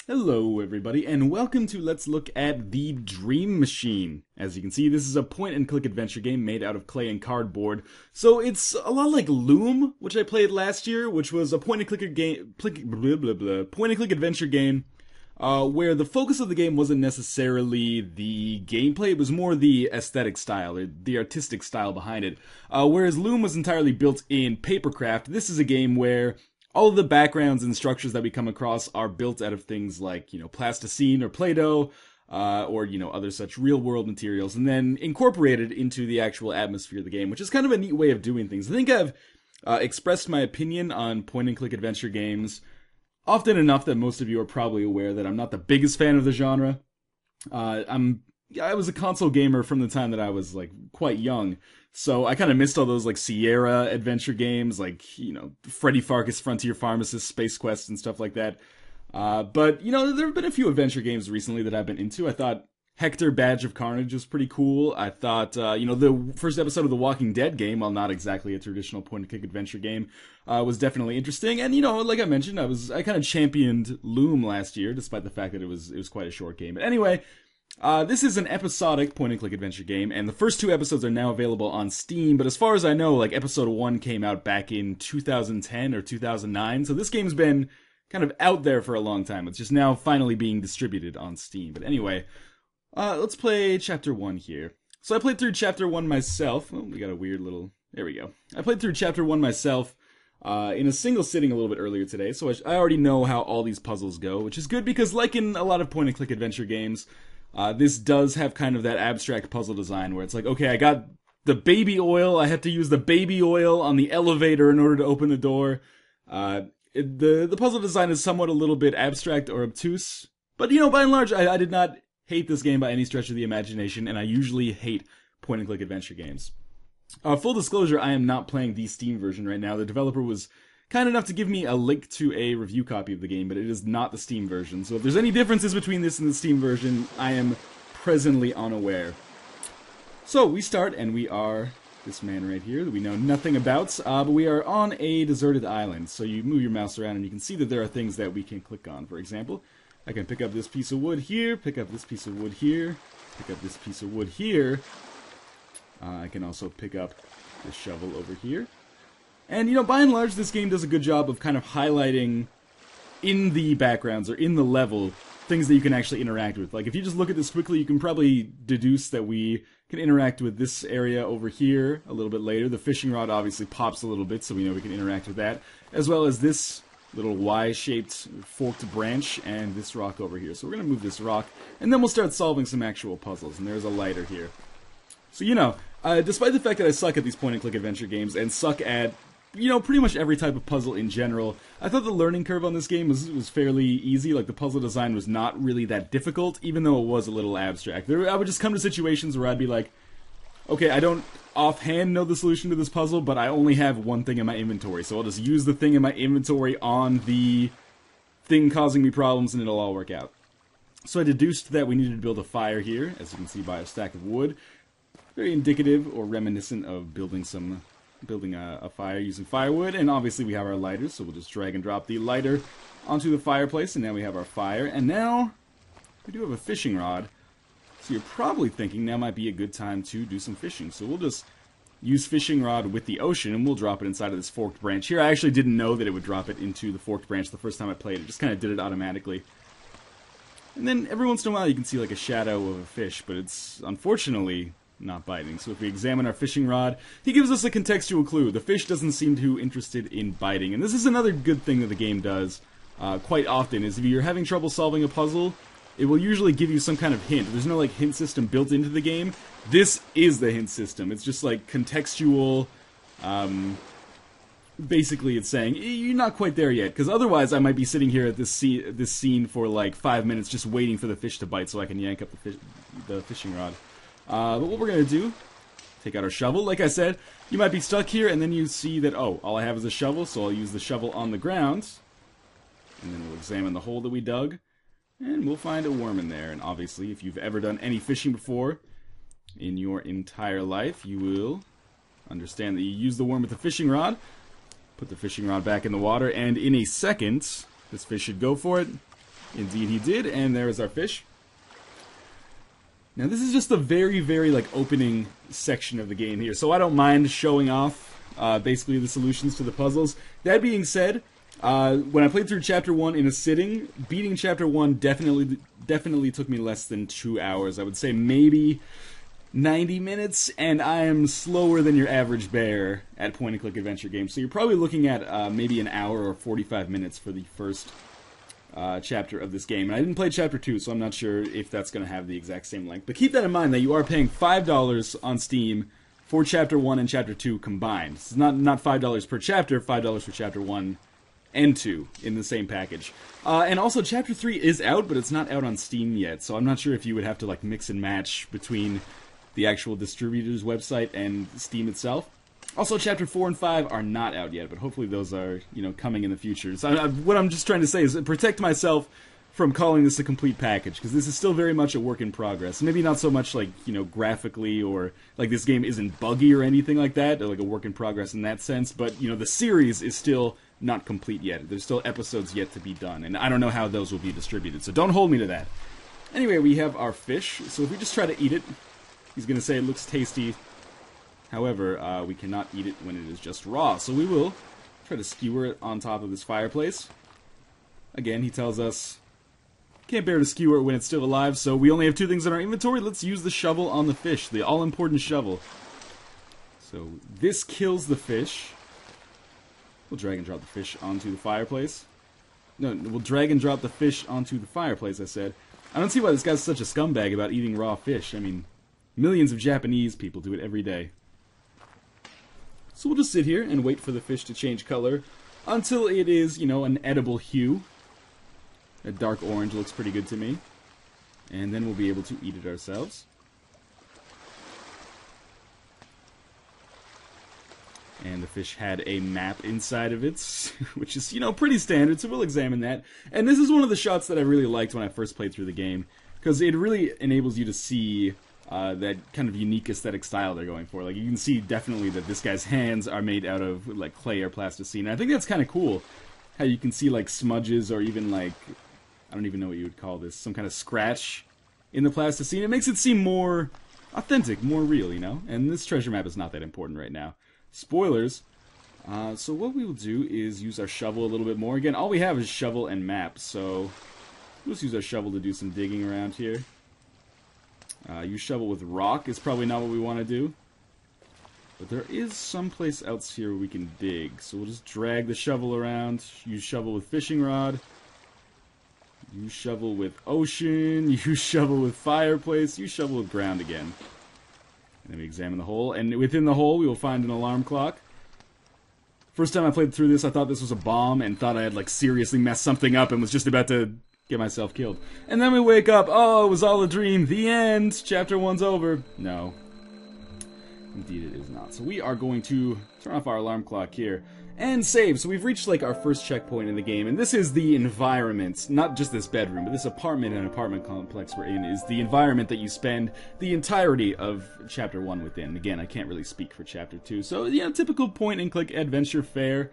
Hello everybody, and welcome to Let's Look at The Dream Machine. As you can see, this is a point-and-click adventure game made out of clay and cardboard. So it's a lot like Loom, which I played last year, which was a point-and-click game, point-and-click adventure game, where the focus of the game wasn't necessarily the gameplay, it was more the aesthetic style, or the artistic style behind it. Whereas Loom was entirely built in papercraft, this is a game where all of the backgrounds and structures that we come across are built out of things like, plasticine or Play-Doh, or, other such real-world materials, and then incorporated into the actual atmosphere of the game, which is kind of a neat way of doing things. I think I've expressed my opinion on point-and-click adventure games often enough that most of you are probably aware that I'm not the biggest fan of the genre. I was a console gamer from the time that I was, quite young, so I kind of missed all those, Sierra adventure games, Freddy Farkas Frontier Pharmacist, Space Quest, and stuff like that. But, there have been a few adventure games recently that I've been into. I thought Hector Badge of Carnage was pretty cool. I thought, the first episode of the Walking Dead game, while not exactly a traditional point-and-click adventure game, was definitely interesting. And, like I mentioned, I kind of championed Loom last year, despite the fact that it was quite a short game. But anyway, this is an episodic point-and-click adventure game, and the first two episodes are now available on Steam, but as far as I know, episode 1 came out back in 2010 or 2009, so this game's been kind of out there for a long time. It's just now finally being distributed on Steam. But anyway, let's play Chapter 1 here. So I played through Chapter 1 myself. Oh, we got a weird little... There we go. I played through Chapter 1 myself in a single sitting a little bit earlier today, so I already know how all these puzzles go, which is good because, like in a lot of point-and-click adventure games, this does have kind of that abstract puzzle design where it's like, okay, I got the baby oil, I have to use the baby oil on the elevator in order to open the door. The puzzle design is somewhat a little bit abstract or obtuse, but by and large, I did not hate this game by any stretch of the imagination, and I usually hate point-and-click adventure games. Full disclosure, I am not playing the Steam version right now. The developer was kind enough to give me a link to a review copy of the game, but it is not the Steam version. So if there's any differences between this and the Steam version, I am presently unaware. So we start, and we are this man right here that we know nothing about, but we are on a deserted island. So you move your mouse around, and you can see that there are things that we can click on. For example, I can pick up this piece of wood here, pick up this piece of wood here, pick up this piece of wood here. I can also pick up this shovel over here. And, by and large, this game does a good job of kind of highlighting in the backgrounds or in the level things that you can actually interact with. Like, if you just look at this quickly, you can probably deduce that we can interact with this area over here a little bit later. The fishing rod obviously pops a little bit, so we know we can interact with that, as well as this little Y-shaped forked branch and this rock over here. So we're going to move this rock, and then we'll start solving some actual puzzles. And there's a lighter here. So, despite the fact that I suck at these point-and-click adventure games and suck at pretty much every type of puzzle in general, I thought the learning curve on this game was fairly easy. Like, the puzzle design was not really that difficult, even though it was a little abstract. I would just come to situations where I'd be like, okay, I don't offhand know the solution to this puzzle, but I only have one thing in my inventory, so I'll just use the thing in my inventory on the thing causing me problems, and it'll all work out. So I deduced that we needed to build a fire here, as you can see by a stack of wood. Very indicative or reminiscent of building a fire using firewood, and obviously we have our lighters, so we'll just drag and drop the lighter onto the fireplace, and now we have our fire, and now we do have a fishing rod, so you're probably thinking now might be a good time to do some fishing, so we'll just use fishing rod with the ocean, and we'll drop it inside of this forked branch here. I actually didn't know that it would drop it into the forked branch the first time I played it, just kind of did it automatically. And then every once in a while you can see like a shadow of a fish, but it's unfortunately not biting. So if we examine our fishing rod, he gives us a contextual clue. The fish doesn't seem too interested in biting. And this is another good thing that the game does quite often, is if you're having trouble solving a puzzle, it will usually give you some kind of hint. There's no hint system built into the game. This is the hint system. It's just contextual. Basically it's saying, you're not quite there yet, because otherwise I might be sitting here at this scene for 5 minutes just waiting for the fish to bite so I can yank up the fishing rod. But what we're going to do, take out our shovel. Like I said, you might be stuck here, and then you see that, oh, all I have is a shovel, so I'll use the shovel on the ground. And then we'll examine the hole that we dug, and we'll find a worm in there. And obviously, if you've ever done any fishing before in your entire life, you will understand that you use the worm with the fishing rod, put the fishing rod back in the water, and in a second, this fish should go for it. Indeed he did, and there is our fish. Now this is just the very, very, like, opening section of the game here, so I don't mind showing off, basically the solutions to the puzzles. That being said, when I played through Chapter 1 in a sitting, beating Chapter 1 definitely took me less than 2 hours. I would say maybe 90 minutes, and I am slower than your average bear at point-and-click adventure games. So you're probably looking at maybe an hour or 45 minutes for the first chapter of this game. And I didn't play Chapter 2, so I'm not sure if that's going to have the exact same length. But keep that in mind that you are paying $5 on Steam for Chapter 1 and Chapter 2 combined. It's not $5 per chapter, $5 for Chapter 1 and 2 in the same package. And also, Chapter 3 is out, but it's not out on Steam yet, so I'm not sure if you would have to like mix and match between the actual distributor's website and Steam itself. Also, Chapter 4 and 5 are not out yet, but hopefully those are, you know, coming in the future. So what I'm just trying to say is protect myself from calling this a complete package, because this is still very much a work in progress. Maybe not so much like, you know, graphically, or like this game isn't buggy or anything like that, or like a work in progress in that sense, but, you know, the series is still not complete yet. There's still episodes yet to be done, and I don't know how those will be distributed, so don't hold me to that. Anyway, we have our fish, so if we just try to eat it, he's going to say it looks tasty. However, we cannot eat it when it is just raw, so we will try to skewer it on top of this fireplace. Again, he tells us can't bear to skewer it when it's still alive, so we only have 2 things in our inventory. Let's use the shovel on the fish, the all-important shovel. So this kills the fish. We'll drag and drop the fish onto the fireplace. No, we'll drag and drop the fish onto the fireplace, I said. I don't see why this guy's such a scumbag about eating raw fish. I mean, millions of Japanese people do it every day. So we'll just sit here and wait for the fish to change color until it is, you know, an edible hue. A dark orange looks pretty good to me. And then we'll be able to eat it ourselves. And the fish had a map inside of it, which is, you know, pretty standard, so we'll examine that. And this is one of the shots that I really liked when I first played through the game, because it really enables you to see that kind of unique aesthetic style they're going for. Like, you can see definitely that this guy's hands are made out of, like, clay or plasticine. And I think that's kind of cool, how you can see, like, smudges or even, like, I don't even know what you would call this, some kind of scratch in the plasticine. It makes it seem more authentic, more real, you know? And this treasure map is not that important right now. Spoilers. So what we will do is use our shovel a little bit more. Again, all we have is shovel and map, so we'll just use our shovel to do some digging around here. Use shovel with rock is probably not what we want to do. But there is some place else here where we can dig. So we'll just drag the shovel around. Use shovel with fishing rod. Use shovel with ocean. Use shovel with fireplace. Use shovel with ground again. And then we examine the hole. And within the hole we will find an alarm clock. First time I played through this, I thought this was a bomb and thought I had, like, seriously messed something up and was just about to get myself killed. And then we wake up, oh, it was all a dream, the end, chapter 1's over. No. Indeed it is not. So we are going to turn off our alarm clock here and save. So we've reached, like, our first checkpoint in the game, and this is the environment, not just this bedroom, but this apartment and apartment complex we're in is the environment that you spend the entirety of chapter 1 within. Again, I can't really speak for chapter 2. So, yeah, typical point-and-click adventure fare.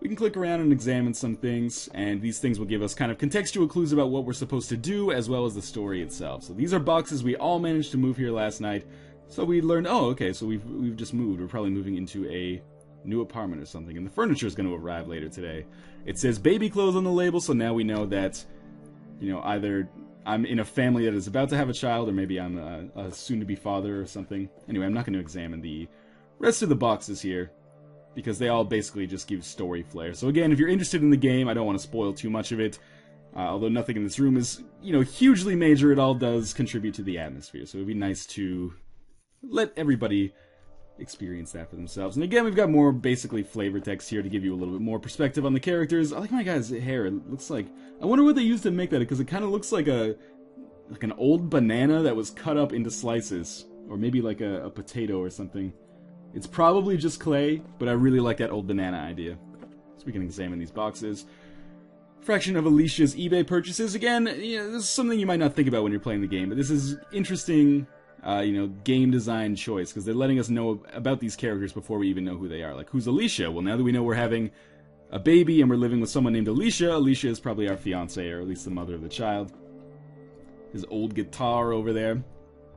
We can click around and examine some things, and these things will give us kind of contextual clues about what we're supposed to do, as well as the story itself. So these are boxes we all managed to move here last night. So we learned, oh, okay, so we've just moved. We're probably moving into a new apartment or something, and the furniture is going to arrive later today. It says baby clothes on the label, so now we know that, you know, either I'm in a family that is about to have a child, or maybe I'm a soon-to-be father or something. Anyway, I'm not going to examine the rest of the boxes here, because they all basically just give story flair. So again, if you're interested in the game, I don't want to spoil too much of it. Although nothing in this room is, you know, hugely major, it all does contribute to the atmosphere. So it'd be nice to let everybody experience that for themselves. And again, we've got more basically flavor text here to give you a little bit more perspective on the characters. I like my guy's hair. It looks like, I wonder what they used to make that, because it kind of looks like an old banana that was cut up into slices, or maybe like a potato or something. It's probably just clay, but I really like that old banana idea. So we can examine these boxes. Fraction of Alicia's eBay purchases. Again, you know, this is something you might not think about when you're playing the game, but this is interesting, you know, game design choice, because they're letting us know about these characters before we even know who they are. Like, who's Alicia? Well, now that we know we're having a baby, and we're living with someone named Alicia. Alicia is probably our fiancée, or at least the mother of the child. His old guitar over there.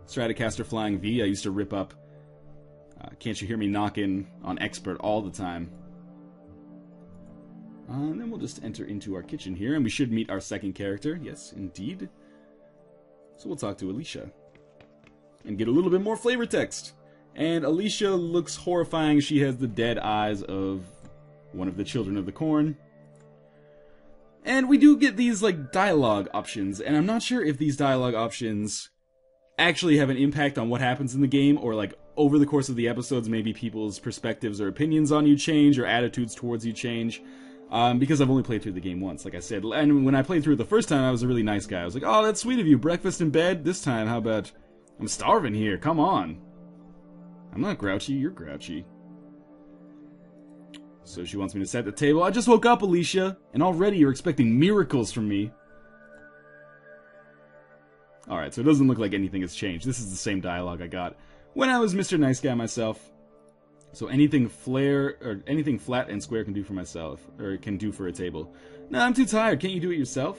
Stratocaster Flying V. I used to rip up Can't You Hear Me Knockin' on Expert all the time. And then we'll just enter into our kitchen here, and we should meet our second character. Yes, indeed. So we'll talk to Alicia. And get a little bit more flavor text. And Alicia looks horrifying. She has the dead eyes of one of the children of the corn. And we do get these, like, dialogue options, and I'm not sure if these dialogue options actually have an impact on what happens in the game, or, like, over the course of the episodes, maybe people's perspectives or opinions on you change, or attitudes towards you change. Because I've only played through the game once, like I said. And when I played through it the first time, I was a really nice guy. I was like, oh, that's sweet of you. Breakfast in bed? This time, how about, I'm starving here. Come on. I'm not grouchy. You're grouchy. So she wants me to set the table. I just woke up, Alicia, and already you're expecting miracles from me. Alright, so it doesn't look like anything has changed. This is the same dialogue I got when I was Mr. Nice Guy myself. So anything flat and square can do for myself, or can do for a table. No, I'm too tired. Can't you do it yourself?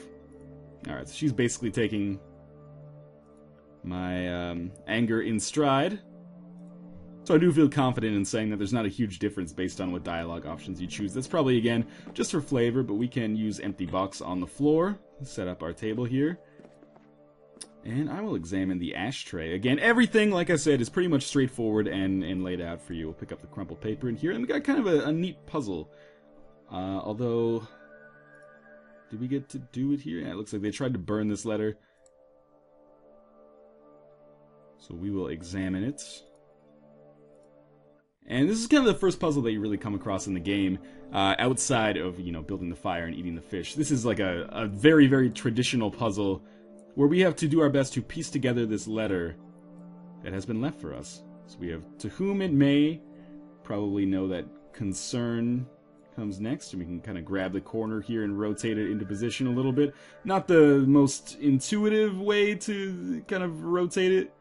Alright, so she's basically taking my anger in stride. So I do feel confident in saying that there's not a huge difference based on what dialogue options you choose. That's probably, again, just for flavor, but we can use empty box on the floor. Set up our table here. And I will examine the ashtray. Again, everything, like I said, is pretty much straightforward and laid out for you. We'll pick up the crumpled paper in here, and we got kind of a neat puzzle. Although, did we get to do it here? Yeah, it looks like they tried to burn this letter. So we will examine it. And this is kind of the first puzzle that you really come across in the game, outside of, you know, building the fire and eating the fish. This is like a very, very traditional puzzle where we have to do our best to piece together this letter that has been left for us. So we have, to whom it may, probably know that concern comes next, and we can kind of grab the corner here and rotate it into position a little bit. Not the most intuitive way to kind of rotate it,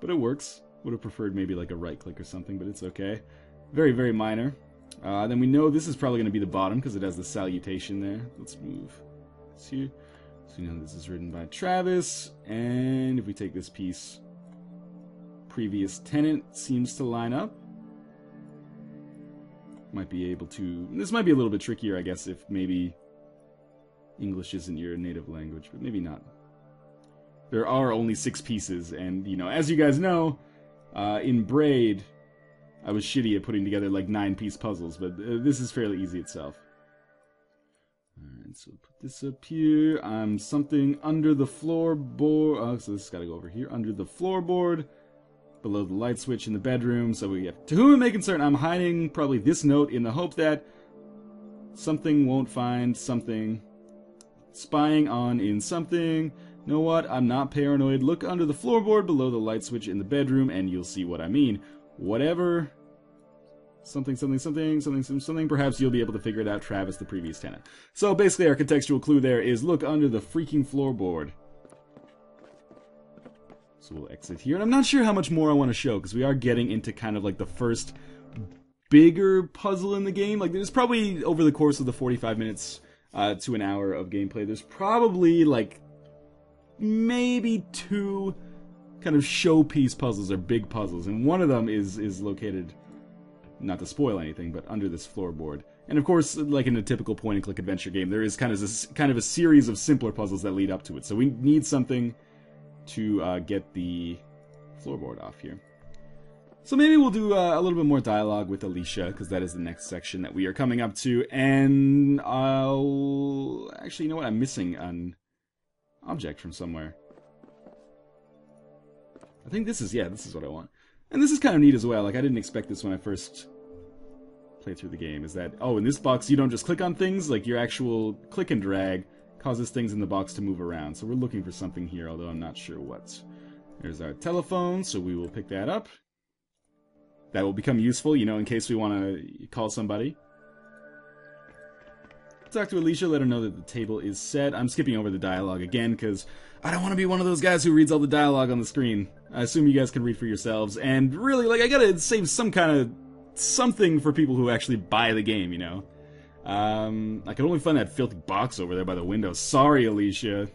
but it works. Would have preferred maybe like a right click or something, but it's okay. Very, very minor. Then we know this is probably going to be the bottom because it has the salutation there. Let's move this here. So you know this is written by Travis, and if we take this piece, previous tenant seems to line up. Might be able to... This might be a little bit trickier, I guess, if maybe English isn't your native language, but maybe not. There are only 6 pieces, and, you know, as you guys know, in Braid, I was shitty at putting together, like, 9-piece puzzles, but this is fairly easy itself. Alright, so put this up here. Something under the floorboard. Oh, so this has got to go over here. Under the floorboard, below the light switch in the bedroom. So we have, to whom it may concern, I'm hiding probably this note in the hope that something won't find something. Spying on in something. Know what? I'm not paranoid. Look under the floorboard below the light switch in the bedroom, and you'll see what I mean. Whatever. Something, something, something, something, something, something. Perhaps you'll be able to figure it out, Travis, the previous tenant. So basically our contextual clue there is look under the freaking floorboard. So we'll exit here. And I'm not sure how much more I want to show, because we are getting into kind of like the first bigger puzzle in the game. Like there's probably, over the course of the 45 minutes to an hour of gameplay, there's probably like maybe 2 kind of showpiece puzzles or big puzzles. And one of them is located... not to spoil anything, but under this floorboard. And of course, like in a typical point-and-click adventure game, there is kind of a series of simpler puzzles that lead up to it. So we need something to get the floorboard off here. So maybe we'll do a little bit more dialogue with Alicia, because that is the next section that we are coming up to. And I'll... Actually, you know what? I'm missing an object from somewhere. I think this is... Yeah, this is what I want. And this is kind of neat as well. Like, I didn't expect this when I first played through the game. Is that, oh, in this box, you don't just click on things. Like, your actual click and drag causes things in the box to move around. So we're looking for something here, although I'm not sure what. There's our telephone, so we will pick that up. That will become useful, you know, in case we want to call somebody. Talk to Alicia, let her know that the table is set. I'm skipping over the dialogue again, because I don't want to be one of those guys who reads all the dialogue on the screen. I assume you guys can read for yourselves, and really, like, I gotta save some kind of something for people who actually buy the game, you know? I can only find that filthy box over there by the window. Sorry, Alicia.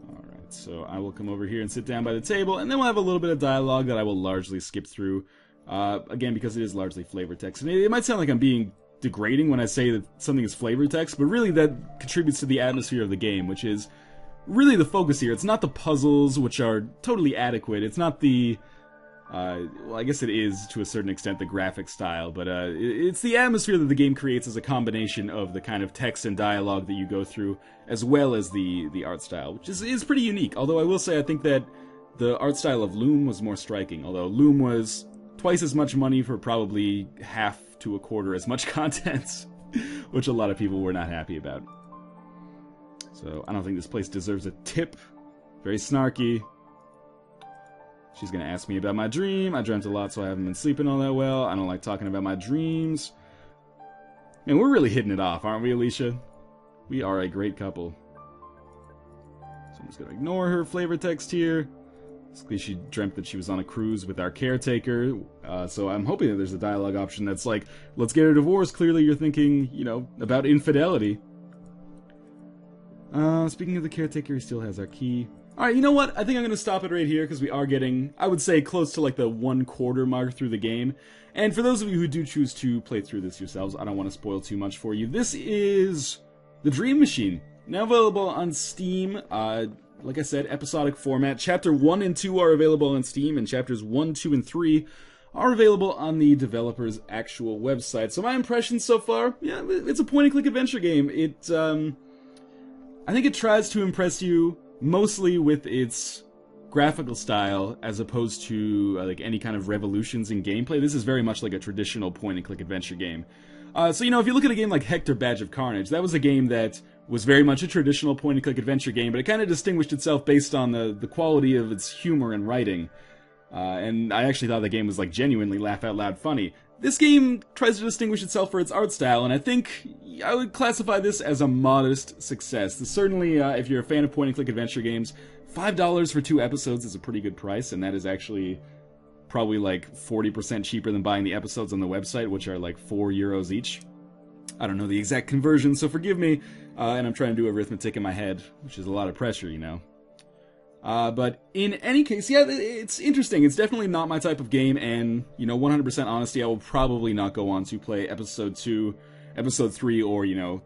Alright, so I will come over here and sit down by the table, and then we'll have a little bit of dialogue that I will largely skip through. Again, because it is largely flavor text. And it might sound like I'm being degrading when I say that something is flavor text, but really that contributes to the atmosphere of the game, which is really the focus here. It's not the puzzles, which are totally adequate. It's not the... well, I guess it is, to a certain extent, the graphic style, but it's the atmosphere that the game creates as a combination of the kind of text and dialogue that you go through, as well as the art style, which is pretty unique. Although I will say I think that the art style of Loom was more striking, although Loom was twice as much money for probably half to a quarter as much content, which a lot of people were not happy about. So I don't think this place deserves a tip. Very snarky. She's gonna ask me about my dream. I dreamt a lot, so I haven't been sleeping all that well. I don't like talking about my dreams. Man, we're really hitting it off, aren't we, Alicia? We are a great couple. So I'm just gonna ignore her flavor text here. Basically, she dreamt that she was on a cruise with our caretaker. So I'm hoping that there's a dialogue option that's like, let's get a divorce. Clearly you're thinking, you know, about infidelity. Speaking of the caretaker, he still has our key. Alright, you know what? I think I'm going to stop it right here, because we are getting, I would say, close to like the 1/4 mark through the game. And for those of you who do choose to play through this yourselves, I don't want to spoil too much for you. This is The Dream Machine, now available on Steam. Like I said, episodic format. Chapter 1 and 2 are available on Steam, and chapters 1, 2, and 3 are available on the developer's actual website. So my impressions so far, yeah, it's a point-and-click adventure game. I think it tries to impress you mostly with its graphical style, as opposed to like any kind of revolutions in gameplay. This is very much like a traditional point-and-click adventure game. So, you know, if you look at a game like Hector Badge of Carnage, that was a game that was very much a traditional point-and-click adventure game, but it kind of distinguished itself based on the quality of its humor and writing. And I actually thought the game was like genuinely laugh-out-loud funny. This game tries to distinguish itself for its art style, and I think I would classify this as a modest success. Certainly, if you're a fan of point-and-click adventure games, $5 for 2 episodes is a pretty good price, and that is actually probably like 40% cheaper than buying the episodes on the website, which are like €4 each. I don't know the exact conversion, so forgive me, and I'm trying to do arithmetic in my head, which is a lot of pressure, you know. But in any case, yeah, it's interesting. It's definitely not my type of game, and, you know, 100% honesty, I will probably not go on to play Episode 2, Episode 3, or, you know,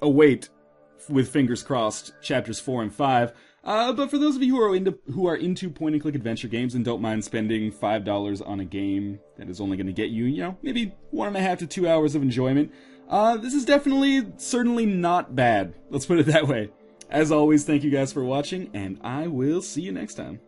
await, with fingers crossed, Chapters 4 and 5. But for those of you who are into point-and-click adventure games and don't mind spending $5 on a game that is only going to get you, you know, maybe 1.5 to 2 hours of enjoyment, this is certainly not bad. Let's put it that way. As always, thank you guys for watching, and I will see you next time.